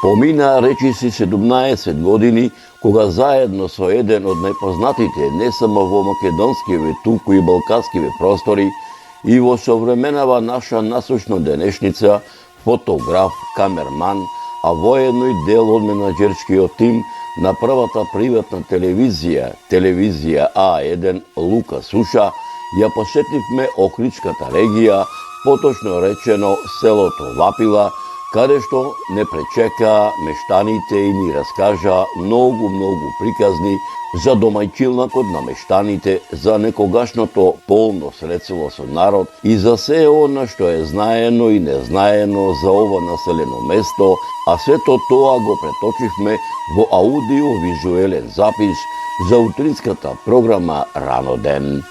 Помина речиси 17 години, кога заедно со еден од најпознатите не само во македонскиве, туку и балканскиве простори и во современава наша насущна денешница, фотограф, камерман, а воедно и дел од менаџерскиот тим на првата приватна телевизија А1 Лука Суша, ја посетивме Охридската регија, поточно речено селото Вапила, каде што не пречека мештаните и ни раскажа многу приказни за домајчилнакот на мештаните, за некогашното полно средсело со народ и за се она што е знаено и незнаено за ова населено место, а сето тоа го преточивме во аудио-визуелен запис за утринската програма Рано ден.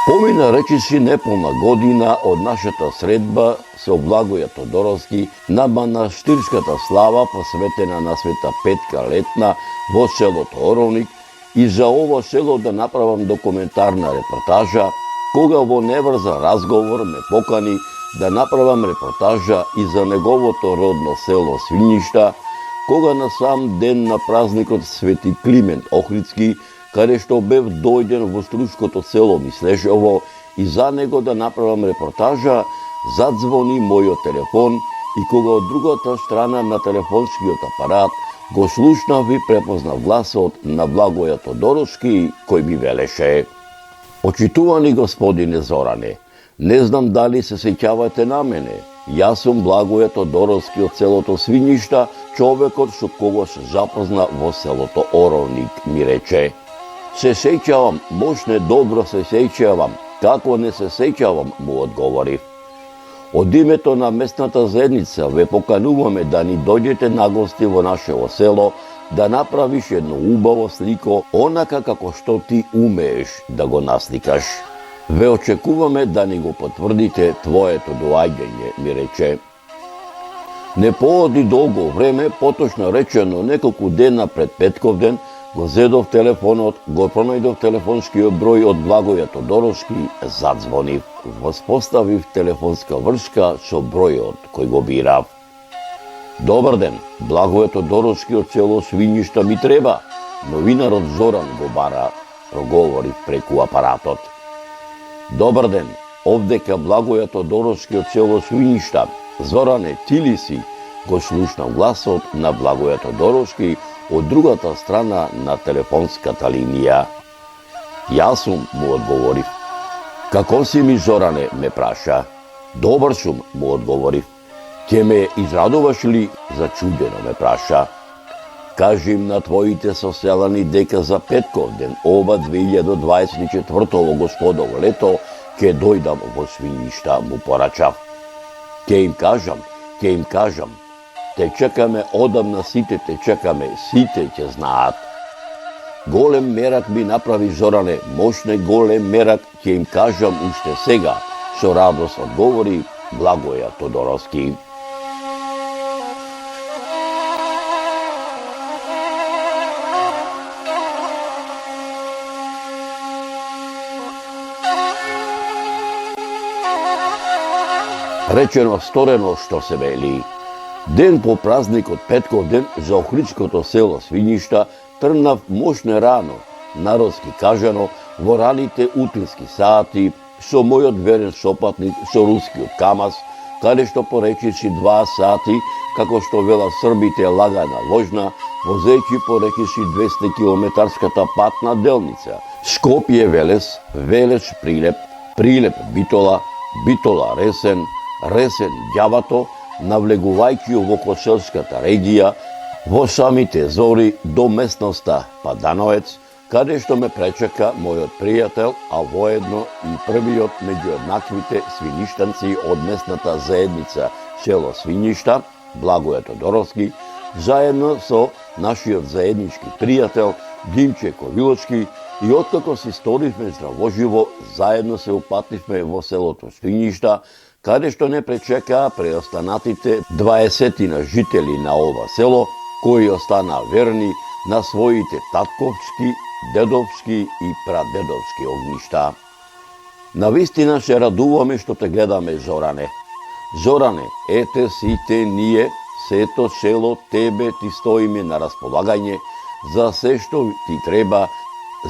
Помина речиси неполна година од нашата средба со Благоја Тодоровски на манастирската слава посветена на Света Петка Летна во селото Оровник и за ово село да направам документарна репортажа, кога во неврзан разговор ме покани да направам репортажа и за неговото родно село Свињишта, кога на сам ден на празникот Свети Климент Охридски, каде што бев дојден во струмското село Мислешево и за него да направам репортажа, задзвони мојот телефон и кога од другата страна на телефонскиот апарат го слушнав и препознав гласот на Благоја Тодоровски, кој ми велеше: "Почитувани господине Зоране, не знам дали се сеќавате на мене. Јас сум Благоја Тодоровски од селото Свињишта, човекот со кого се запозна во селото Оровник", ми рече. "Се сеќавам, мошне добро се сеќавам, како не се сеќавам", му одговорив. "Од името на местната заедница ве покануваме да ни дојдете на гости во нашево село, да направиш едно убаво слико, онака како што ти умееш да го насликаш. Ве очекуваме да ни го потврдите твоето доаѓање", ми рече. Не пооди долго време, поточно речено неколку дена пред Петков ден, го зедов телефонот, го пронајдов телефонскиот број од Благоја Тодоровски, задзвонив. Воспоставив телефонска врска со бројот кој го бирав. "Добар ден, Благоја Тодоровски од село Свињишта ми треба. Новинарот Зоран го бара", проговорив преку апаратот. "Добар ден, овдека Благоја Тодоровски од село Свињишта. Зоране, ти ли си?" го слушнав гласот на Благоја Тодоровски од другата страна на телефонската линија. "Јас сум", му одговорив. "Како си ми, Зоране?" ме праша. "Добар сум", му одговорив. "Ќе ме израдуваш ли?" зачудено ме праша. "Кажи им на твоите соселани дека за Петков ден, ова 2024 господово лето, ќе дојдам во Свињишта", му порачав. Ќе им кажам. Те чекаме одамна, сите те чекаме, сите ќе знаат." "Голем мерак ми направи, Зоране, мошне голем мерак, ќе им кажам уште сега", со радост одговори Благоја Тодоровски. Речено сторено, што се вели. Ден по празникот Петков ден за Охридското село Свињишта тргнав мошне рано, народски кажано, во раните утрински сати, со мојот верен сопатник, со рускиот КамАЗ, каде што поречиси 2 сати, како што велат србите, лагана вожна, возејќи поречиси 200 километарската патна делница. Скопје Велес, Велес Прилеп, Прилеп Битола, Битола Ресен, Ресен Ѓавато, навлегувајќи во Коселската регија, во самите зори до местноста Падановец, каде што ме пречека мојот пријател, а воедно и првиот меѓу еднаквите свињиштанци од местната заедница село Свињишта, Благоја Тодоровски, заедно со нашиот заеднички пријател Димче Ковилочки, и откако си сторивме здравоживо, заедно се упативме во селото Свињишта, каде што не пречекаа преостанатите 20 жители на ова село, кои останаа верни на своите татковски, дедовски и прадедовски огништа. Навистина се радуваме што те гледаме, Зоране. Зоране, ете сите ние, сето село тебе ти стоиме на располагање за се што ти треба,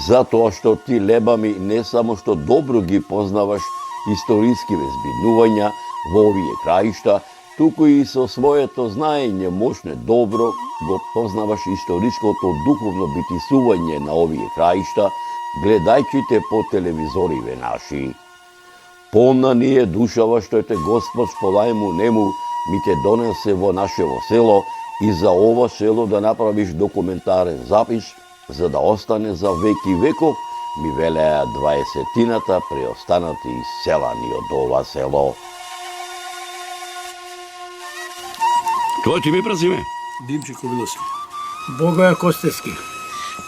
затоа што ти лебами не само што добро ги познаваш историскиве збинувања во овие краишта, туку и со своето знаење мощне добро го познаваш историското духовно битисување на овие краишта, гледајќите по телевизориве наши. Полна ни е душава што ете Господ сполај му нему ми те донесе во нашево село и за ова село да направиш документарен запис, за да остане за веки веков, ми велеа 20-тината преостанати селани од ова село. Твоје име и презиме? Димче Ковиловски. Богоја Костевски.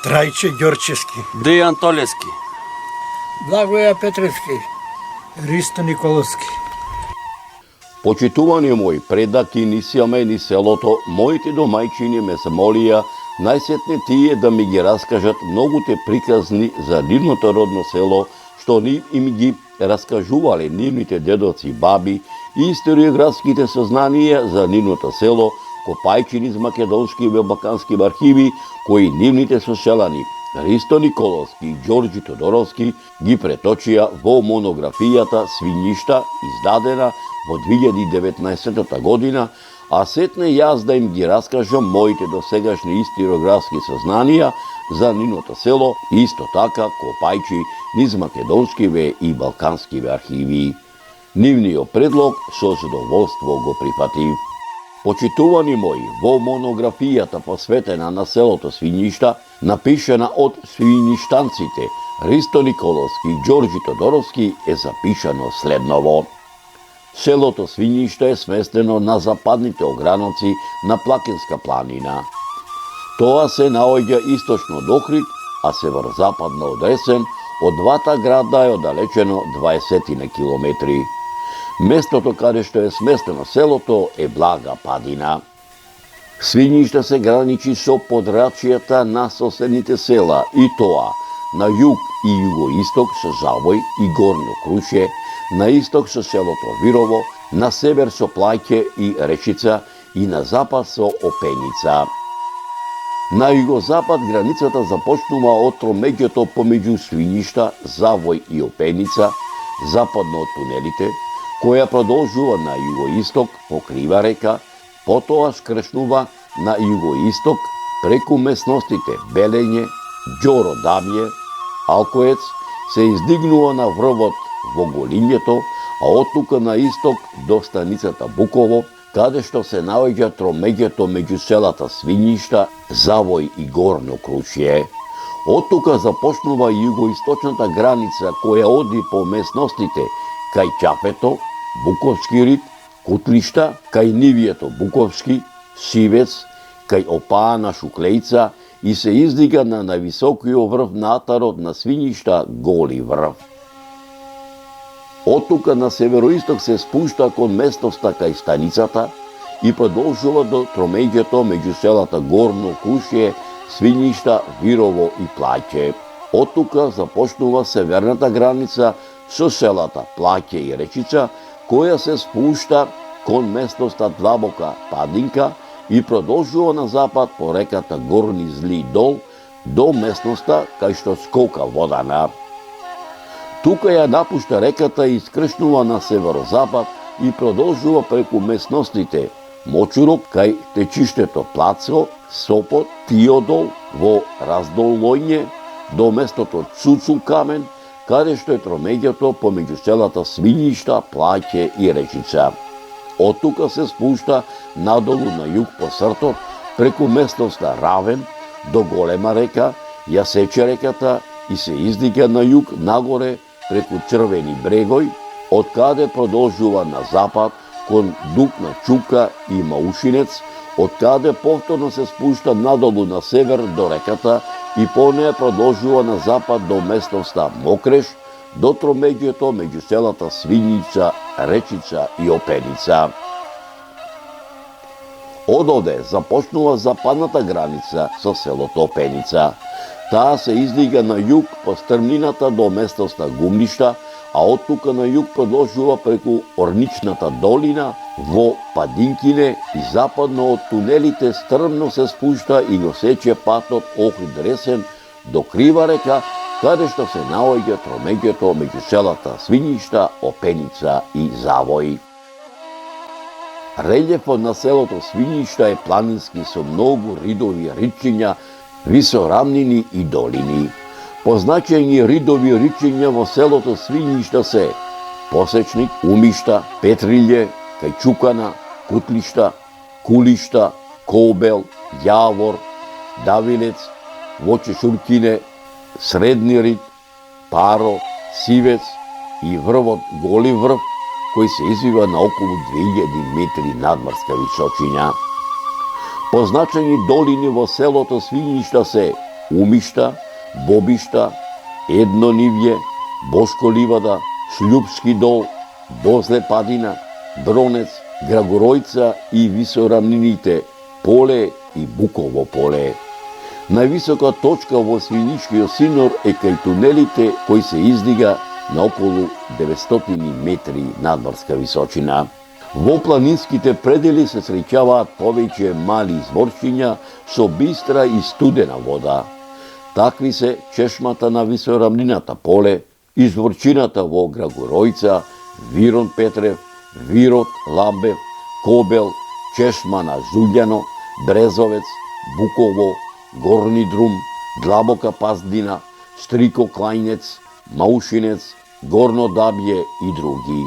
Трајче Ѓорчевски. Дејан Толевски. Благоја Петревски. Ристо Николовски. Почитувани мои предаки ни сјаме ни селото, моите домајчини ме се молија најсетне тие да ми ги раскажат многуте приказни за нивното родно село, што им ги раскажувале нивните дедоци и баби и историографските сознанија за нивното село, копајќи низ македонски и балкански архиви, кои нивните соселани Ристо Николовски и Ѓорѓи Тодоровски ги преточија во монографијата Свињишта, издадена во 2019 година, а сетне јас да им ги раскажам моите досегашни историографски сознанија за нивното село, исто така копајќи низ македонскиве и балканскиве архиви. Нивниот предлог со задоволство го прифатив. Почитувани мои, во монографијата посветена на селото Свињишта, напишана од свињиштанците Ристо Николовски и Ѓорѓи Тодоровски, е запишано следново. Селото Свињишта е сместено на западните ограноци на Плакинска планина. Тоа се наоѓа источно од Охрид, а северозападно од Ресен, од двата града е оддалечено 20 километри. Местото каде што е сместено селото е блага падина. Свињишта се граничи со подрачјата на соседните села, и тоа на југ и југоисток со Завој и Горно Крушје, на исток со селото Вирово, на север со Плаќе и Речица и на запад со Опеница. На југозапад границата започнува од тромеѓето помеѓу Свињишта, Завој и Опеница, западно од тунелите, која продолжува на југоисток по крива река, потоа скршнува на југоисток преку местностите Белење, Ѓоро Дамје, Алкоец, се издигнува на врвот во Голињето, а оттука на исток до станицата Буково, каде што се наоѓа тромеѓето меѓу селата Свињишта, Завој и Горно Крушје. Оттука започнува југоисточната граница која оди по местностите кај Ќапето, Буковски рид, Кутлишта, кај нивието Буковски, Сивец, кај Опаана Шуклејца и се издига на највисокиот врв на атарот на Свињишта, Голи врв. Оттука на североисток се спушта кон местноста кај станицата и продолжува до тромеѓето меѓу селата Горно Крушје, Свињишта, Вирово и Плаќе. Оттука започнува северната граница со селата Плаќе и Речица, која се спушта кон местноста Длабока Падинка и продолжува на запад по реката Горни Зли Дол до местноста кај што скока Водана. Тука ја напушта реката и скршнува на северозапад и продолжува преку местностите Мочурок кај течиштето Плацо, Сопот, Тиодол во Раздолоње до местото Цуцул Камен, каде што е тромеѓето помеѓу селата Свињишта, Плаќе и Речица. Оттука се спушта надолу на југ по Сртот, преку местноста Равен до Голема река, ја сече реката и се издига на југ нагоре преку Црвени Брегој, од каде продолжува на запад кон Дук на Чука и Маушинец, од каде повторно се спушта надолу на север до реката и по неја продолжува на запад до местноста Мокреш, до тромеѓето меѓу селата Свињица, Речица и Опеница. Одовде започнува западната граница со селото Опеница. Таа се издига на југ по стрмнината до местноста Гумништа, а од тука на југ продолжува преку Орничната долина во Падинкине и западно од тунелите стрмно се спушта и го сече патот Охрид-Ресен до Крива река, каде што се наоѓа тромеѓето меѓу селата Свињишта, Опеница и Завој. Релјефот на селото Свињишта е планински со многу ридови ричиња, висорамнини и долини. Позначени ридови ричиња во селото Свињишта се Посечник, Умишта, Петрилје, Кајчукана, Кутлишта, Кулишта, Кобел, Јавор, Давилец, Воче Шуркине, Средни Рид, Паро, Сивец и врвот Голи врв, кој се извива на околу 2000 метри надморска височина. Позначени долини во селото Свињишта се Умишта, Бобишта, Едно нивје, Бошко ливада, Шлјупски дол, Дозле падина, Бронец, Грагоројца и висорамнините Поле и Буково поле. Највисока точка во Свињишкиот синор е кај тунелите кои се издига на околу 900 метри надморска височина. Во планинските предели се среќаваат повеќе мали изворчиња со бистра и студена вода. Такви се чешмата на висорамнината Поле, изворчината во Грагоројца, Вирон Петрев, Вирот Ламбев, Кобел, чешма на Зуљано, Брезовец, Буково, Горни Друм, Длабока Паздина, Стрико Клајнец, Маушинец, Горно Дабје и други.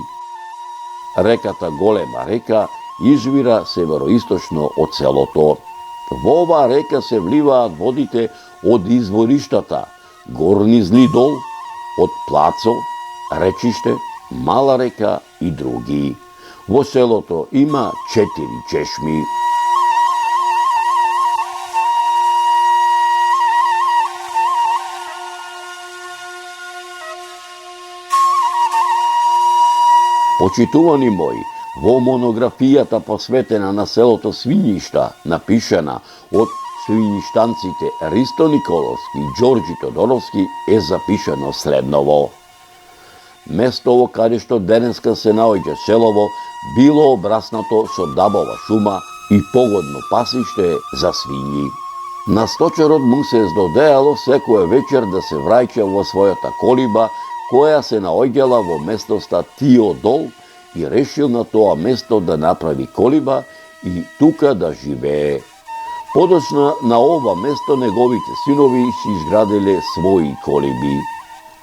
Реката Голема река извира североисточно од селото. Во оваа река се вливаат водите од извориштата Горни Злидол, од Плацо, Речиште, Мала река и други. Во селото има 4 чешми. Почитувани мои, во монографијата посветена на селото Свињишта, напишана од свињиштанците Ристо Николовски и Ѓорѓи Тодоровски, е запишано следново. Местово каде што денеска се наоѓа селово било обраснато со дабова шума и погодно пасиште за свињи. На сточарот му се здодеало секоја вечер да се враќа во својата колиба, која се наоѓала во местоста Тиодол, и решил на тоа место да направи колиба и тука да живее. Подоцна на ова место неговите синови си изграделе своји колиби.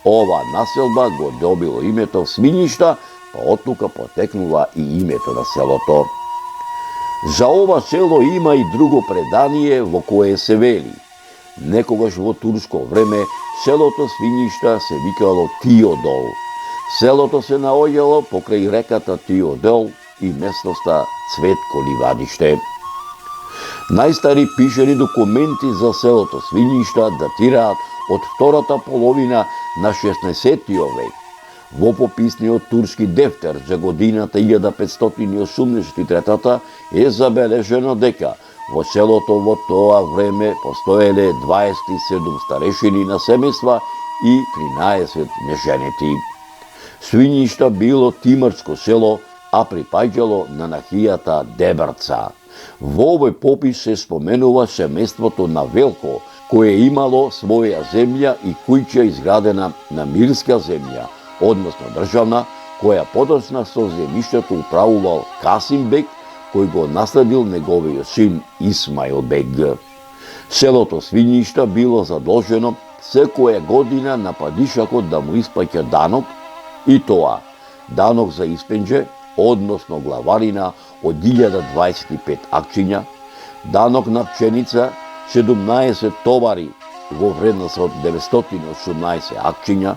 Ова населба го добило името Свињишта, па оттука потекнува и името на селото. За ова село има и друго предание во кое се вели: некогаш во турско време селото Свињишта се викало Тиодол. Селото се наоѓало покрај реката Тиодол и местноста Цветко ливадиште. Најстари пишани документи за селото Свињишта датираат од втората половина на 16 век. Во пописниот турски дефтер за годината 1583 е забележено дека во селото во тоа време постоеле 27 старешини на семејства и 13 неженети. Свињишта било тимарско село, а припаѓало на нахијата Дебрца. Во овој попис се споменува семејството на Велко, кое имало своја земја и куќа изградена на мирска земја, односно државна, која подоцна со земјиштето управувал Касим бек, кој го наследил неговиот син Исмаил бек. Селото Свињишта било задолжено секоја година на падишакот да му испаќа данок, и тоа данок за испенџе, односно главарина од 1025 акчиња, данок на пченица 17 товари во вредност од 918 акчиња,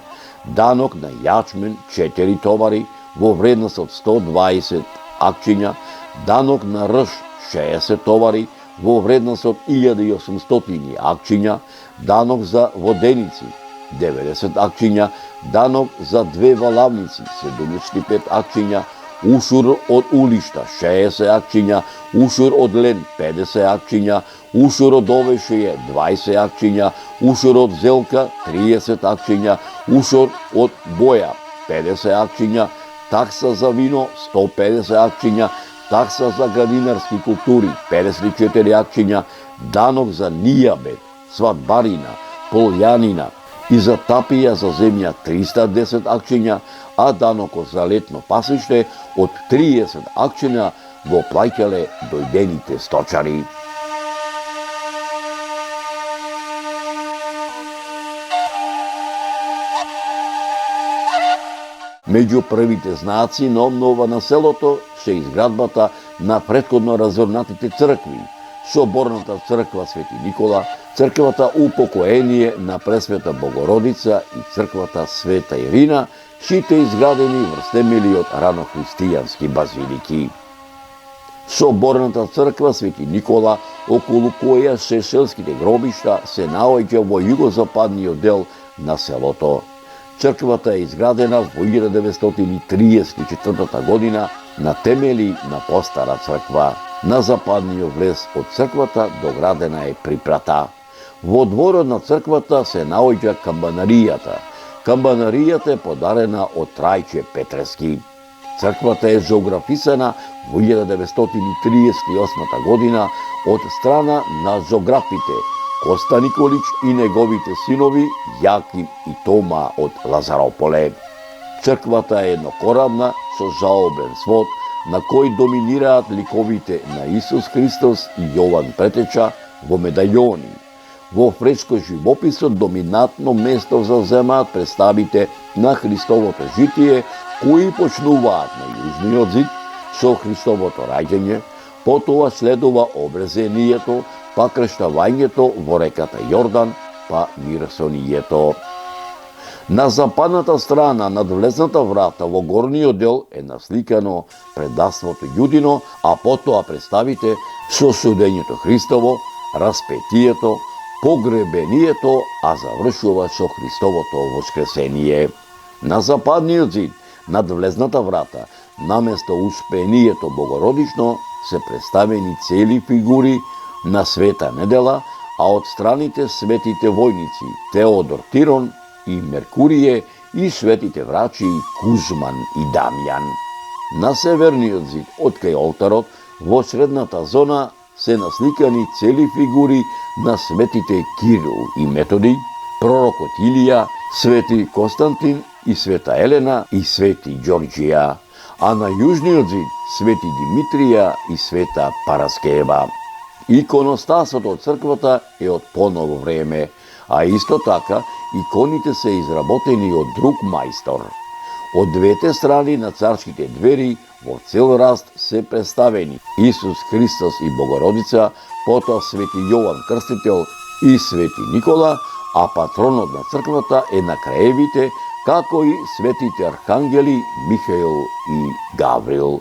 данок на јачмен 4 товари во вредност од 120 акчиња, данок на рж 60 товари во вредност од 1800 акчиња, данок за воденици 90 акчиња, данок за 2 валавници 75 акчиња, ушур од улишта 60 акчиња, ушур од лен 50 акчиња, ушур од овешје 20 акчиња, ушур од зелка 30 акчиња, ушур од боја 50 акчиња, такса за вино 150 акчиња, такса за градинарски култури 54 акчиња, данок за нијабет, свадбарина, полјанина и за тапија за земја 310 акчиња, а данокот за летно пасиште од 30 акчиња го плаќале дојдените сточари. Меѓу првите знаци на обнова на селото се изградбата на претходно разорнатите цркви, Соборната црква Свети Никола, црквата Упокоение на Пресвета Богородица и црквата Света Ирина, сите изградени врз темели од ранохристијански базилики. Соборната црква Свети Никола, околу која се селските гробишта, се наоѓа во југозападниот дел на селото. Црквата е изградена во 1934 година на темели на постара црква. На западниот влез од црквата доградена е припрата. Во дворот на црквата се наоѓа камбанаријата. Камбанаријата е подарена од Трајче Петрески. Црквата е зоографисана во 1938 година од страна на зоографите Коста Николич и неговите синови Јаким и Тома од Лазарополе. Црквата е еднокорабна со жалобен свод на кој доминираат ликовите на Исус Христос и Јован Претеча во медајони. Во фреско живописот доминантно место заземаат представите на Христовото житие, кои почнуваат на јужниот зид со Христовото раѓање, потоа следува обрезението, па крштавањето во реката Јордан, па миросонијето. На западната страна над влезната врата во горниот дел е насликано предавството Јудино, а потоа представите со судењето Христово, распетието, погребението, а завршува со Христовото воскресение. На западниот зид над влезната врата, наместо успението Богородично, се представени цели фигури на Света Недела, а од страните светите војници Теодор Тирон и Меркурије и светите врачи Кузман и Дамјан. На северниот зид од кај олтарот во средната зона се насликани цели фигури на светите Кирил и Методи, пророкот Илија, свети Константин и света Елена и свети Ѓорѓија, а на јужниот зид свети Димитрија и света Параскева. Иконостасот од црквата е од поново време, а исто така иконите се изработени од друг мајстор. Од двете страни на царските двери во цел раст се представени Исус Христос и Богородица, потоа свети Јован Крстител и свети Никола, а патронот на црквата е на краевите, како и светите архангели Михаил и Гаврил.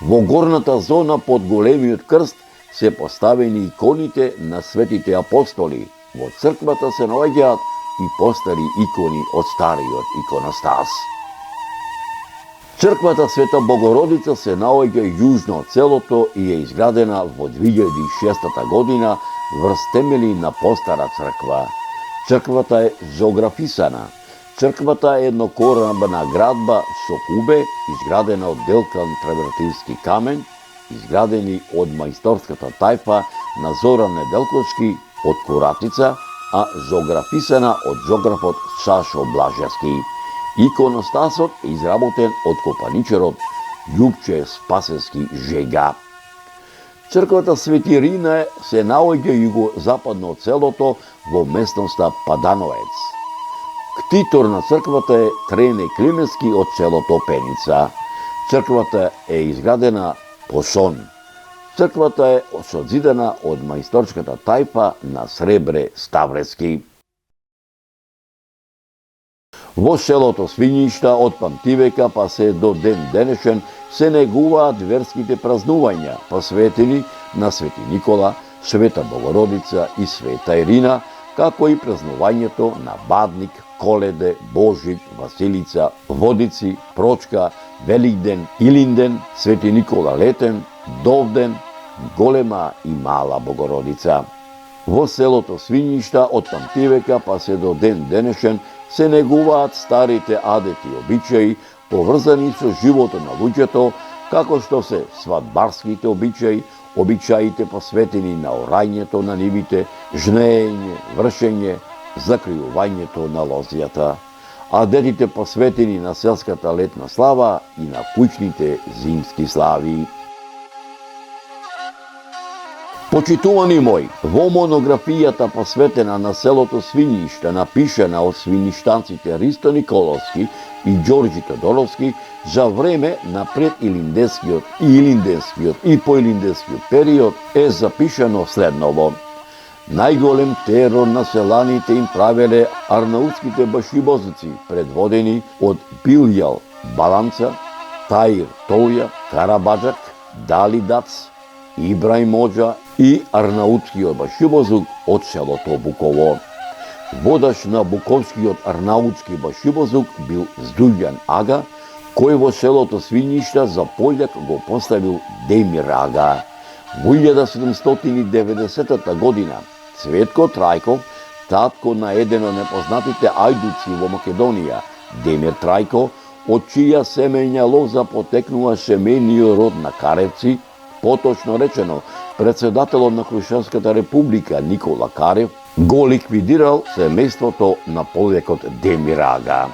Во горната зона под големиот крст се поставени иконите на светите апостоли. Во црквата се наоѓаат и постари икони од стариот иконостас. Црквата Света Богородица се наоѓа јужно од селото и е изградена во 2006 година врз темели на постара црква. Црквата е зоографисана. Црквата е еднокорабна градба со кубе, изградена од делкан тревертински камен, изградени од мајсторската тајфа на Зоран Неделковски од Куратица, а зоографисана од зоографот Сашо Блажевски. Иконостасот е изработен од копаничарот Љупче Спасевски Жега. Црквата Свети Ирина се наоѓа југозападно од селото во местноста Падановец. Ктитор на црквата е Трене Клименски од селото Пеница. Црквата е изградена по сон. Црквата е созидана од мајсторската тајфа на Сребре Ставрески. Во селото Свињишта од памтивека па се до ден денешен се негуваат верските празнувања посветени на Свети Никола, Света Богородица и Света Ирина, како и празнувањето на Бадник, Коледе, Божик, Василица, Водици, Прочка, Великден, Илинден, Свети Никола Летен, Довден, Голема и Мала Богородица. Во селото Свињишта од памтивека па се до ден денешен се негуваат старите адети и обичаи, поврзани со животот на луѓето, како што се свадбарските обичаи, обичаите посветени на орањето на нивите, жнеење, вршење, закриувањето на лозјата, а детите посветени на селската летна слава и на куќните зимски слави. Почитувани мои, во монографијата посветена на селото Свињишта, напишана од свињиштанците Ристо Николовски и Ѓорѓи Тодоровски, за време на предилинденскиот и илинденскиот и поилинденскиот период е запишано следново. Најголем терор на селаните им правеле арнаутските башибозици, предводени од Билјал Баланца, Таир Толја, Карабаджак, Дали Дац, Ибраим Оджа и арнаутскиот башибозук од селото Буково. Водач на буковскиот арнаутски башибозук бил Здујан Ага, кој во селото Свињишта за пољак го поставил Демир Ага. Во 1790 година Цветко Трајков, татко на еден од непознатите ајдуци во Македонија, Демир Трајко, од чија семејна лоза потекнува семејниот род на Каревци, поточно речено, председателот на Крушевската република Никола Карев го ликвидирал семејството на полјакот Демир Ага.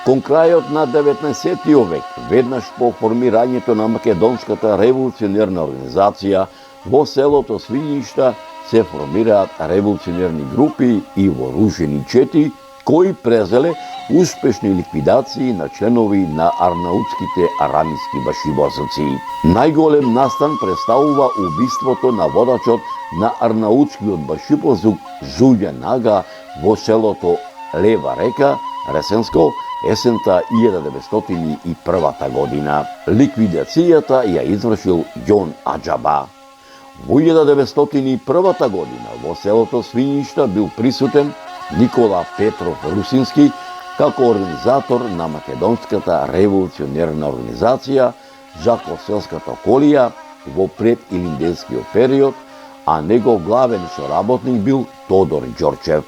Кон крајот на 19. век, веднаш по формирањето на Македонската револуционерна организација, во селото Свињишта се формираат револуционерни групи и вооружени чети, кои презеле успешни ликвидации на членови на арнаутските арамиски башибозаци. Најголем настан представува убиството на водачот на арнаутскиот башибозук Здујан Ага во селото Лева река, Ресенско, есента 1901 година. Ликвидацијата ја извршил Ѓон Аџаба. Во 1901 година во селото Свињишта бил присутен Никола Петров Русински како организатор на Македонската револуционерна организација Жако-селската колија во предилинденскиот период, а негов главен соработник бил Тодор Ѓорчев.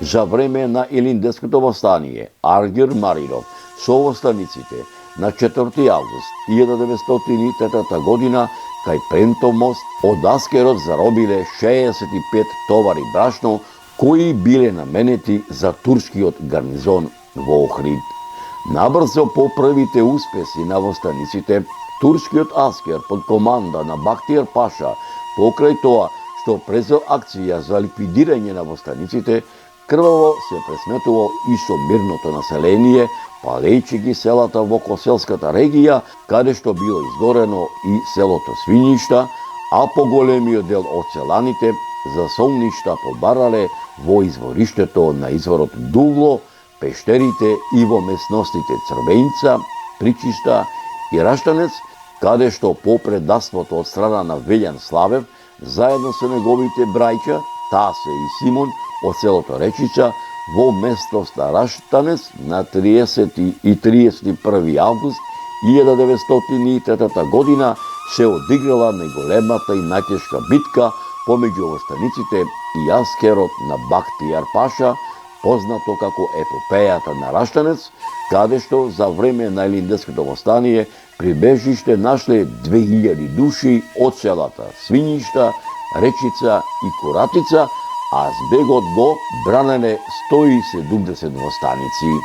За време на Илинденското востание Аргир Маринов со востаниците на 4. август 1903 година кај Прентов мост од Аскерот заробиле 65 товари брашно кои биле наменети за турскиот гарнизон во Охрид. Набрзо по првите успеси на востаниците, турскиот Аскер под команда на Бахтијар Паша, покрај тоа што презел акција за ликвидирање на востаниците, крваво се пресметувал и со мирното население, палејќи ги селата во Коселската регија, каде што било изгорено и селото Свињишта, а поголемиот дел од селаните за солништа побарале во извориштето на изворот Дувло, пештерите и во местностите Црвеница, Причишта и Раштанец, каде што по предавството од страна на Велјан Славев, заедно со неговите браќа, Тасе и Симон, од селото Речица, во местноста Раштанец на 30 и 31 август 1903 година се одиграла најголемата и најтешка битка помеѓу востаниците и Аскерот на Бахтијар Паша, познато како епопејата на Раштанец, каде што за време на Илинденското востание прибежиште нашле 2000 души од селата Свињишта, Речица и Куратица, а збегот го бранеле 170 востаници.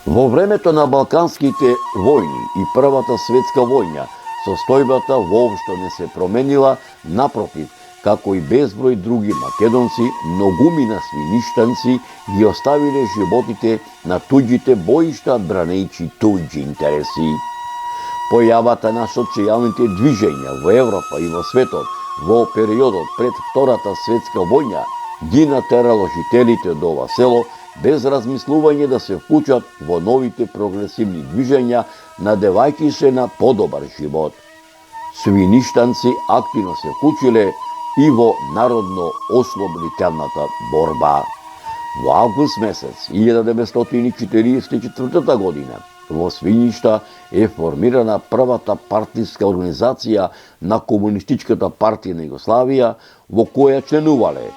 Во времето на Балканските војни и Првата светска војна, состојбата воопшто не се променила, напротив, како и безброј други македонци, многумина свиништанци ги оставиле животите на туѓите боишта, бранејќи туѓи интереси. Појавата на социјалните движења во Европа и во светот во периодот пред Втората светска војна ги натерало жителите од ова село без размислување да се вклучат во новите прогресивни движења, надевајќи се на подобар живот. Свиништанци активно се вклучиле и во народно-ослободителната борба. Во август месец 1944 година во Свињишта е формирана првата партиска организација на Комунистичката партија на Југославија, во која членувале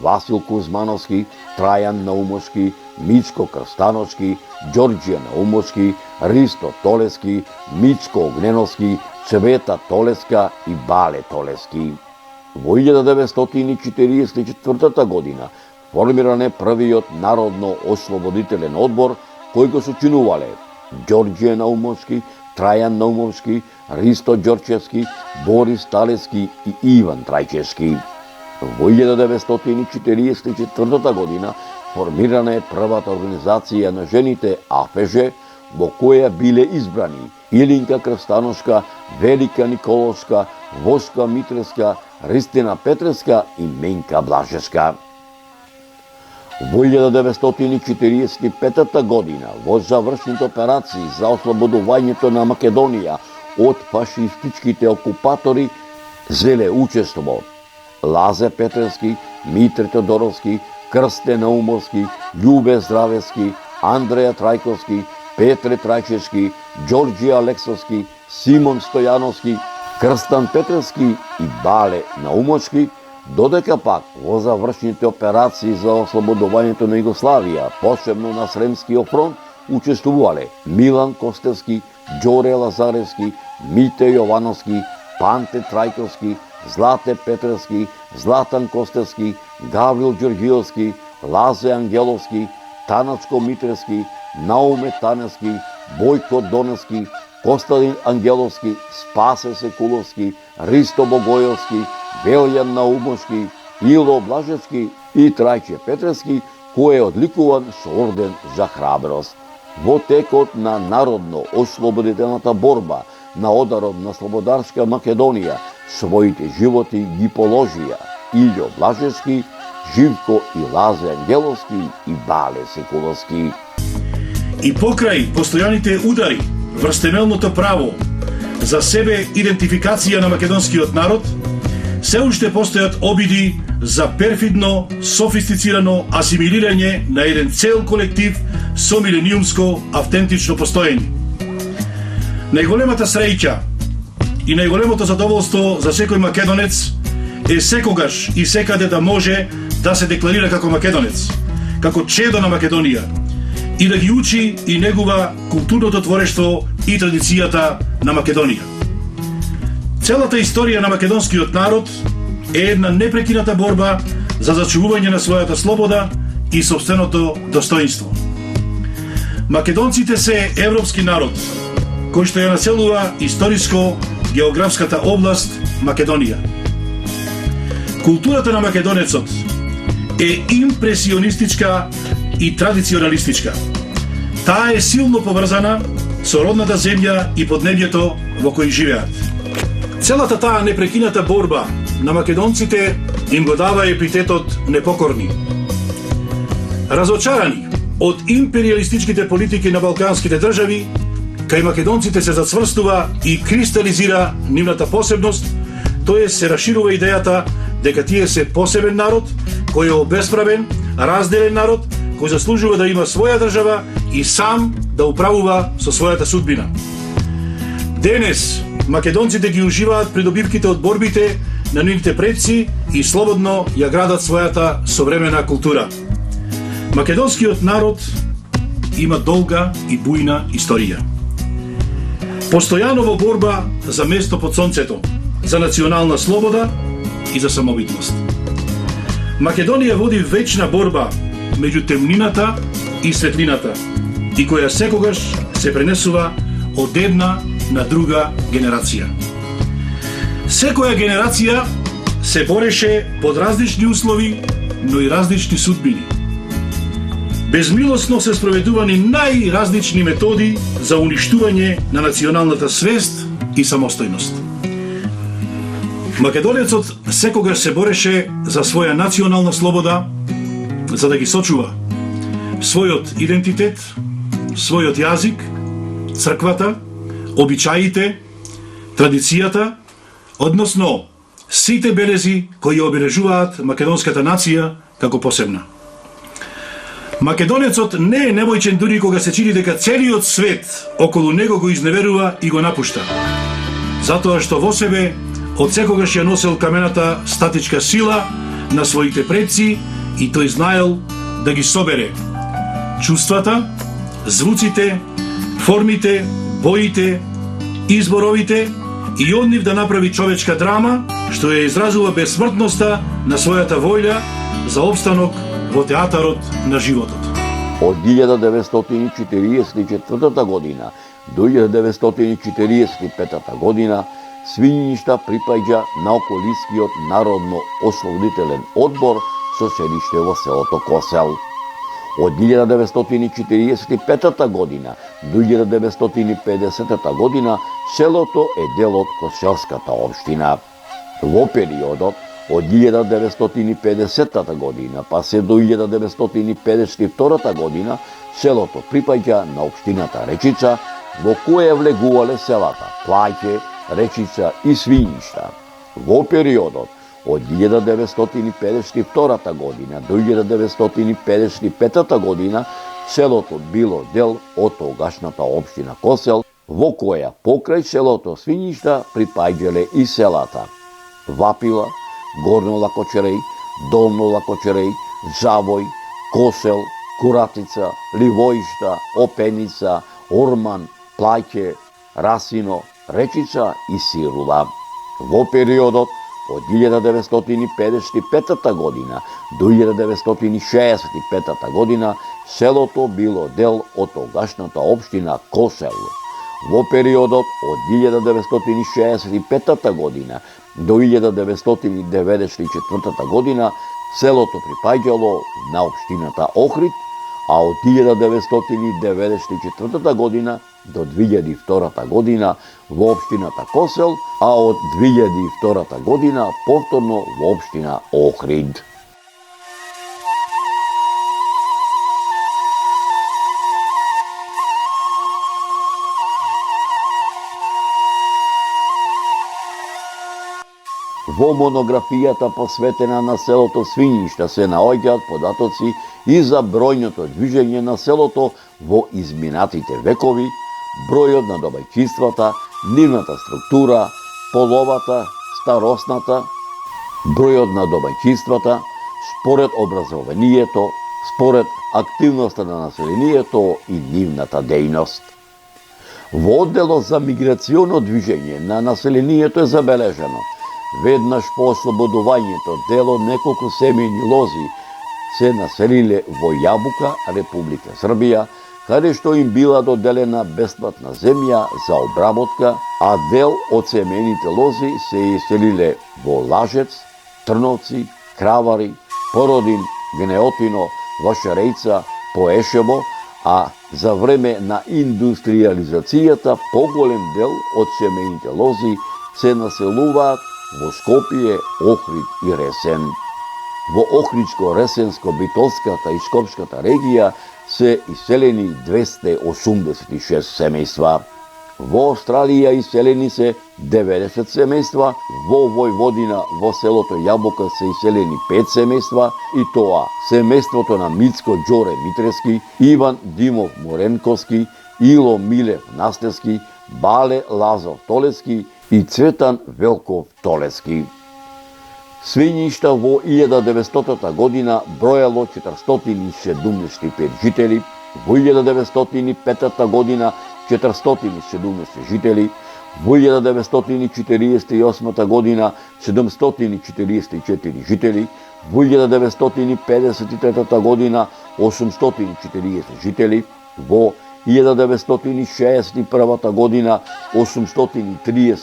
Васил Кузмановски, Трајан Наумовски, Мичко Крстаночки, Ѓорѓе Наумовски, Ристо Толески, Мичко Огненовски, Цвета Толеска и Бале Толески. Во 1944 година формиран е првиот Народно-ослободителен одбор кој го сочинувале Ѓорѓе Наумовски, Трајан Наумовски, Ристо Ѓорчевски, Борис Талески и Иван Трајчевски. Во 1944 година формирана е првата организација на жените АФЖ, во која биле избрани Илинка Крстаношка, Велика Николовска, Воска Митреска, Ристина Петреска и Менка Блажевска. Во 1945 година, во завршните операции за ослободувањето на Македонија од фашистичките окупатори, зеле учество Лазе Петрески, Митре Тодоровски, Крсте Наумовски, Љубе Здравевски, Андреја Трајковски, Петре Трајчевски, Ѓорѓе Алексовски, Симон Стојановски, Крстан Петрески и Бале Наумовски, додека пак во завршните операции за ослободувањето на Југославија, посебно на Сремскиот фронт, учествувале Милан Костевски, Ѓоре Лазаревски, Мите Јовановски, Панте Трајковски, Злате Петрески, Златан Костевски, Гаврил Ѓорѓиевски, Лазе Ангеловски, Таначко Митрески, Науме Таневски, Бојко Доневски, Костадин Ангеловски, Спасе Секуловски, Ристо Богојовски, Велјан Наумовски, Ило Блажевски и Трајче Петрески, кој е одликуван со орден за храброст. Во текот на народно-ослободителната борба на ударот на слободарска Македонија, своите животи ги положија Илјо Блажевски, Живко и Лазе Ангеловски и Бале Секуловски. И покрај постојаните удари врз темелното право за себе идентификација на македонскиот народ, се уште постојат обиди за перфидно, софистицирано асимилирање на еден цел колектив со милениумско автентично постоење. Најголемата среќа и најголемото задоволство за секој македонец е секогаш и секаде да може да се декларира како македонец, како чедо на Македонија и да ги учи и негува културното творештво и традицијата на Македонија. Целата историја на македонскиот народ е една непрекината борба за зачувување на својата слобода и сопственото достоинство. Македонците се европски народ, кој што ја населува историско-географската област Македонија. Културата на македонецот е импресионистичка и традиционалистичка. Таа е силно поврзана со родната земја и поднебјето во кој живеат. Целата таа непрекината борба на македонците им го дава епитетот непокорни. Разочарани од империалистичките политики на балканските држави, кај македонците се зацврстува и кристализира нивната посебност, тоест се расширува идејата дека тие се посебен народ, кој е обесправен, разделен народ, кој заслужува да има своја држава и сам да управува со својата судбина. Денес македонците ги уживаат придобивките од борбите на нивните предци и слободно ја градат својата современа култура. Македонскиот народ има долга и бујна историја. Постојано во борба за место под сонцето, за национална слобода и за самобитност. Македонија води вечна борба меѓу темнината и светлината, и која секогаш се пренесува од една на друга генерација. Секоја генерација се бореше под различни услови, но и различни судбини. Безмилосно се спроведувани најразлични методи за уништување на националната свест и самостојност. Македонецот секогаш се бореше за своја национална слобода, за да ги сочува својот идентитет, својот јазик, црквата, обичаите, традицијата, односно сите белези кои обележуваат македонската нација како посебна. Македонецот не е немојчен дури кога се чини дека целиот свет околу него го изневерува и го напушта. Затоа што во себе од секогаш ја носел камената статичка сила на своите предци и тој знаел да ги собере. Чувствата, звуците, формите, боите, изборовите и од нив да направи човечка драма, што ја изразува безсмртноста на својата воља за обстанок во театарот на животот. Од 1944 година до 1945 година Свињишта припаѓа на околискиот народно-ослободителен одбор со селиште во селото Косел. Од 1945 година до 1950 година селото е дел од Коселската општина. Во периодот од 1950 година па се до 1952 година селото припаѓа на општината Речица, во која влегувале селата Плаќе, Речица и Свињишта. Во периодот од 1952 година до 1955 година селото било дел од тогашната општина Косел, во која покрај селото Свињишта припаѓале и селата Вапила, Горно Лакочерей, Долно Лакочерей, Завој, Косел, Куратица, Ливоишта, Опеница, Орман, Плаќе, Расино, Речица и Сирула. Во периодот од 1955 година до 1965 година селото било дел од тогашната општина Косел. Во периодот од 1965 година до 1994 година селото припаѓало на општината Охрид, а од 1994 година до 2002 година во општината Косел, а од 2002 година повторно во општина Охрид. Во монографијата посветена на селото Свињишта се наоѓаат податоци и за бројното движење на селото во изминатите векови, бројот на домаќинствата, нивната структура, половата, старосната, бројот на домаќинствата, според образованието, според активноста на населението и нивната дејност. Во одделот за миграционо движење на населението е забележено веднаш по ослободувањето дел од неколку семејни лози се населиле во Јабука, Република Србија, каде што им била доделена бесплатна земја за обработка, а дел од семејните лози се иселиле во Лажец, Трновци, Кравари, Породин, Гнеотино, Вашарейца, Поешево, а за време на индустриализацијата поголем дел од семејните лози се населуваат во Скопје, Охрид и Ресен. Во Охридско-Ресенско-Битолската и Скопската регија се иселени 286 семејства. Во Австралија иселени се 90 семејства, во Војводина во селото Јабука се иселени 5 семејства, и тоа семејството на Мицко Ѓоре Митрески, Иван Димов Моренковски, Ило Милев Настевски, Бале Лазар Толески и Цветан Велков Толески. Свињишта во 1900 година бројало 475 жители, во 1905 година 470 жители, во 1948 година 744 жители, во 1953 година 840 жители, во 1961 година 833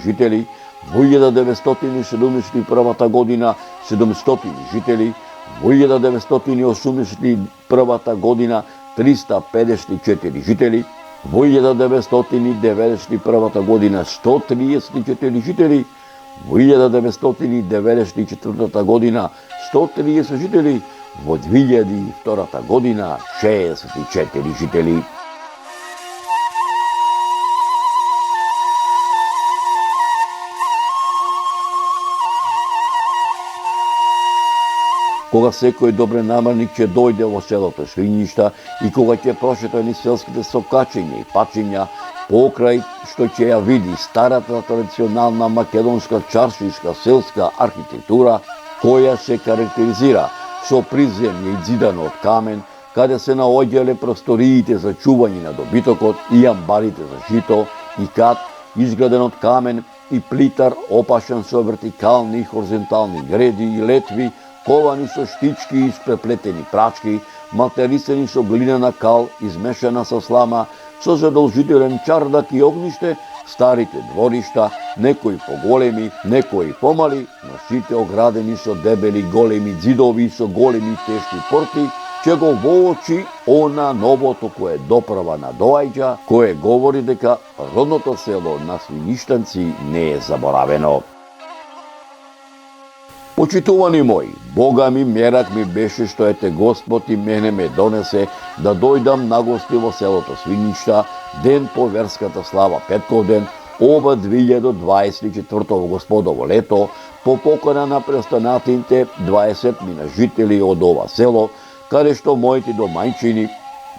жители, во 1971 година 700 жители, во 1981 година 354 жители, во 1991 година 134 жители, во 1994 година 130 жители, во 2002 година 64 жители. Кога секој добронамерник ќе дојде во селото Свињишта и кога ќе прошета низ селските сокачиња и пачиња, покрај што ќе ја види старата традиционална македонска чаршишка селска архитектура, која се карактеризира со приземје изидано од камен, каде се наоѓале просториите за чување на добитокот и амбарите за жито, и кат, изграден од камен, и плитар опашен со вертикални и хоризонтални греди и летви, ковани со штички и испреплетени прачки, материсани со глинена кал, измешана со слама, со задолжителен чардак и огниште, старите дворишта, некои поголеми, некои помали, но сите оградени со дебели големи ѕидови со големи тешки порти, че го воочи она новото кое доправа надоаѓа, кое говори дека родното село на Свиништанци не е заборавено. Почитувани мои, Бога ми мерак ми беше што ете Господ и мене ме донесе да дојдам на гости во селото Свиништа, ден по верската слава Петковден, ова 2024 Господово лето, по покана на престанатите 20 мина жители од ова село, каде што моите домајчини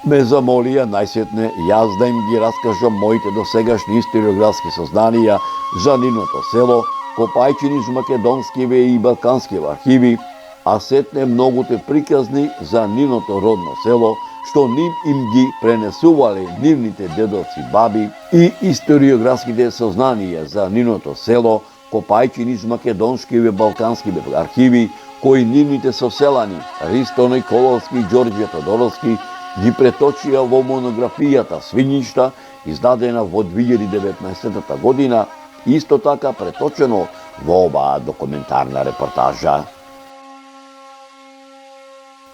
ме замолија најсетне јас да им ги раскажам моите досегашни историографски сознанија за нивното село, копајќи низ македонскиве и балканскиве архиви, а сетне многуте приказни за нивното родно село, што ним им ги пренесувале нивните дедовци баби, и историографските сознанија за нивното село, копајќи низ македонскиве балканскиве архиви, кои нивните соселани Ристо Николовски и Ѓорѓе Тодоровски ги преточија во монографијата Свиништа, издадена во 2019 година, исто така преточено во оваа документарна репортажа.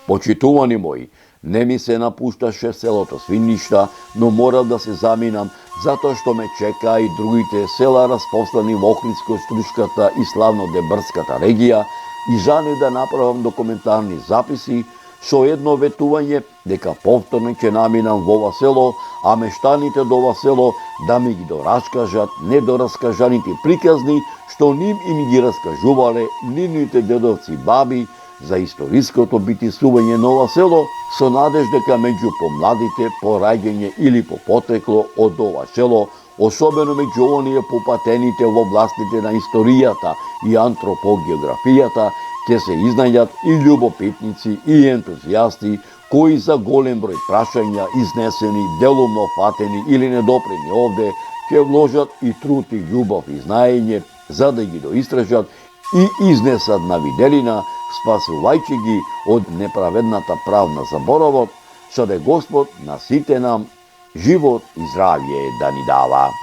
Почитувани мои, не ми се напушташе селото Свиништа, но морав да се заминам, затоа што ме чека и другите села распослани во Охридско-Струшката и Славно-Дебрската регија, и жани да направам документарни записи со едно ветување дека повторно ќе наминам во ова село, а мештаните до ова село да ми ги дораскажат недораскажаните приказни што ним им ги раскажувале нивните дедовци баби за историското битисување на ова село, со надеж дека меѓу помладите по раѓање или по потекло од ова село, особено меѓу оние попатените во областите на историјата и антропогеографијата, ќе се изнајдат и љубопитници и ентузијасти кои за голем број прашања изнесени, делумно фатени или недопрени овде, ќе вложат и труд и љубов и знаење за да ги доистражат и изнесат на виделина, спасувајќи ги од неправедната правна заборавот, со да Господ на сите нам живот и здравје да ни дава.